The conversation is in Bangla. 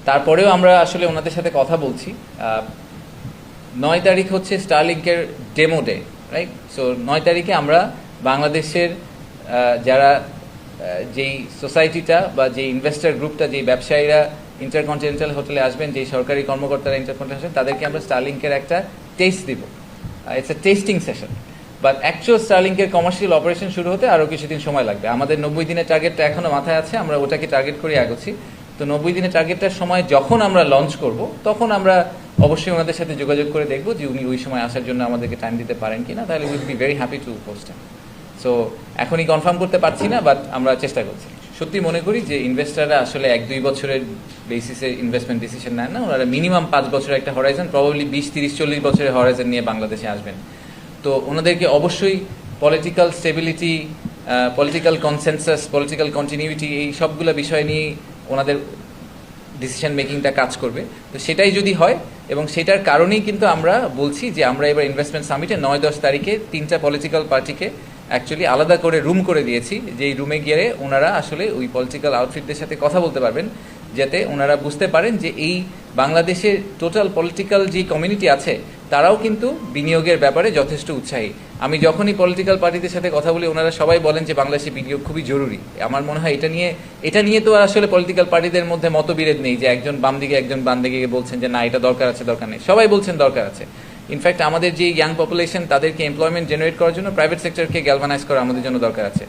তারপরেও আমরা আসলে ওনাদের সাথে কথা বলছি। 9 তারিখ হচ্ছে স্টারলিংকের ডেমো ডে, রাইট? সো 9 তারিখে আমরা বাংলাদেশের যারা যেই সোসাইটিটা বা যেই ইনভেস্টর গ্রুপটা, যেই ব্যবসায়ীরা ইন্টারকন্টিনেন্টাল হোটেলে আসবেন, যেই সরকারি কর্মকর্তারা ইন্টারকন্টিনেন্টাল আসবেন, তাদেরকে আমরা স্টারলিংকের একটা টেস্ট দিব। It's a testing session. But actual স্টারলিংকের কমার্শিয়াল অপারেশন শুরু হতে আরও কিছুদিন সময় লাগবে। আমাদের 90 দিনের টার্গেটটা এখনও মাথায় আছে, আমরা ওটাকে টার্গেট করে এগোচ্ছি। তো 90 দিনের টার্গেটটার সময় যখন আমরা লঞ্চ করব, তখন আমরা অবশ্যই ওনাদের সাথে যোগাযোগ করে দেখব যে উনি ওই সময় আসার জন্য আমাদেরকে টাইম দিতে পারেন কিনা। তাহলে will be very happy to host him. So এখনই কনফার্ম করতে পারছি না, বাট আমরা চেষ্টা করছি। সত্যি মনে করি যে ইনভেস্টাররা আসলে 1-2 বছরের বেসিসে ইনভেস্টমেন্ট ডিসিশন নেন না, ওনারা মিনিমাম 5 বছরের একটা হরাইজন, প্রবাবলি 20-30-40 বছরের হরাইজন নিয়ে বাংলাদেশে আসবেন। তো ওনাদেরকে অবশ্যই political stability, political consensus, political continuity, এই সবগুলো বিষয় নিয়ে ওনাদের ডিসিশন মেকিংটা কাজ করবে। তো সেটাই যদি হয়, এবং সেটার কারণেই কিন্তু আমরা বলছি যে আমরা এবার ইনভেস্টমেন্ট সামিটে 9-10 তারিখে 3টা পলিটিক্যাল পার্টিকে অ্যাকচুয়ালি আলাদা করে রুম করে দিয়েছি, যেই রুমে গিয়ে ওনারা আসলে ওই পলিটিক্যাল আউটফিটদের সাথে কথা বলতে পারবেন, যাতে ওনারা বুঝতে পারেন যে এই বাংলাদেশের টোটাল পলিটিক্যাল যে কমিউনিটি আছে তারাও কিন্তু বিনিয়োগের ব্যাপারে যথেষ্ট উৎসাহী। আমি যখনই পলিটিক্যাল পার্টিদের সাথে কথা বলি, ওনারা সবাই বলেন যে বাংলাদেশে বিনিয়োগ খুবই জরুরি। আমার মনে হয় এটা নিয়ে তো আসলে পলিটিক্যাল পার্টিদের মধ্যে মতবিরোধ নেই যে একজন বাম দিকে একজন বাম দিকে বলছেন যে না এটা দরকার আছে, দরকার নেই। সবাই বলছেন দরকার আছে। ইনফ্যাক্ট আমাদের যে ইয়াং পপুলেশন, তাদেরকে এমপ্লয়মেন্ট জেনারেট করার জন্য প্রাইভেট সেক্টরকে গ্যালভানাইজ করা আমাদের জন্য দরকার আছে।